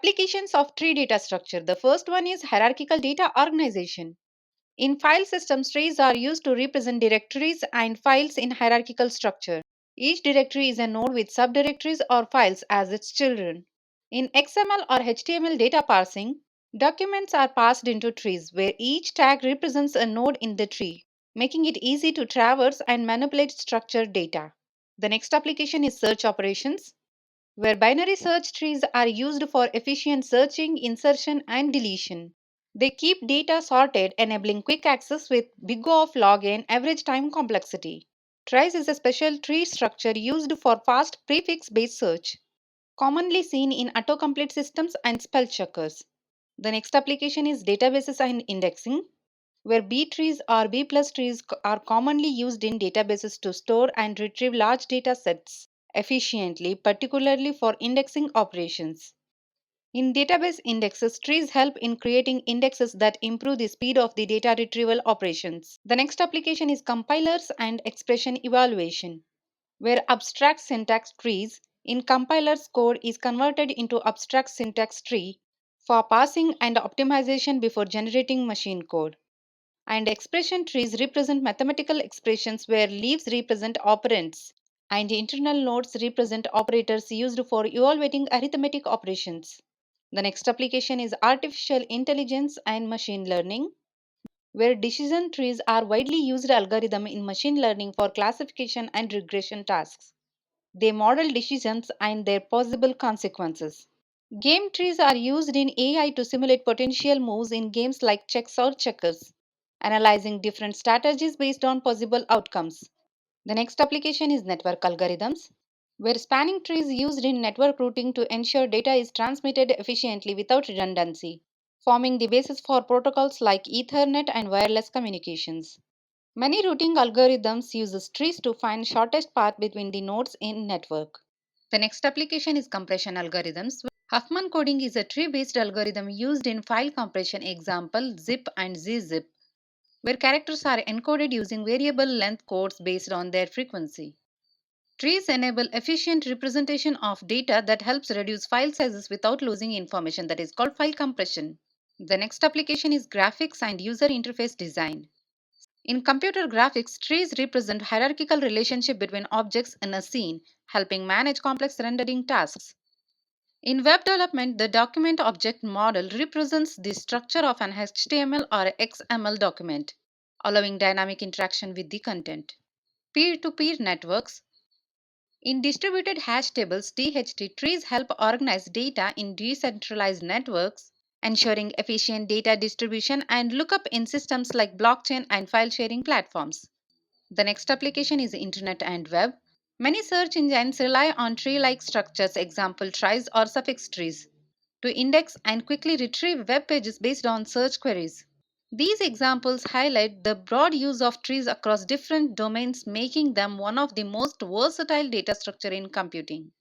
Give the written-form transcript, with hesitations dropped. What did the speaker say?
Applications of tree data structure. The first one is hierarchical data organization. In file systems, trees are used to represent directories and files in hierarchical structure. Each directory is a node with subdirectories or files as its children. In XML or HTML data parsing, documents are passed into trees where each tag represents a node in the tree, making it easy to traverse and manipulate structured data. The next application is search operations, where binary search trees are used for efficient searching, insertion, and deletion. They keep data sorted, enabling quick access with big O of log n average time complexity. Trace is a special tree structure used for fast prefix based search, commonly seen in autocomplete systems and spell checkers. The next application is databases and indexing, where B trees or B plus trees are commonly used in databases to store and retrieve large data sets efficiently, particularly for indexing operations. In database indexes, trees help in creating indexes that improve the speed of the data retrieval operations. The next application is compilers and expression evaluation, where abstract syntax trees in compilers code is converted into abstract syntax tree for parsing and optimization before generating machine code. And expression trees represent mathematical expressions where leaves represent operands and internal nodes represent operators used for evaluating arithmetic operations. The next application is artificial intelligence and machine learning, where decision trees are widely used algorithm in machine learning for classification and regression tasks. They model decisions and their possible consequences. Game trees are used in AI to simulate potential moves in games like chess or checkers, analyzing different strategies based on possible outcomes. The next application is network algorithms, where spanning trees used in network routing to ensure data is transmitted efficiently without redundancy, forming the basis for protocols like Ethernet and wireless communications. Many routing algorithms use trees to find shortest path between the nodes in network. The next application is compression algorithms. Huffman coding is a tree-based algorithm used in file compression, example zip and zzip, where characters are encoded using variable length codes based on their frequency. Trees enable efficient representation of data that helps reduce file sizes without losing information, that is called file compression. The next application is graphics and user interface design. In computer graphics, trees represent hierarchical relationship between objects in a scene, helping manage complex rendering tasks. In web development, the document object model represents the structure of an HTML or XML document, allowing dynamic interaction with the content. Peer-to-peer networks. In distributed hash tables, DHT, trees help organize data in decentralized networks, ensuring efficient data distribution and lookup in systems like blockchain and file sharing platforms. The next application is Internet and Web. Many search engines rely on tree-like structures, example tries or suffix trees, to index and quickly retrieve web pages based on search queries. These examples highlight the broad use of trees across different domains, making them one of the most versatile data structure in computing.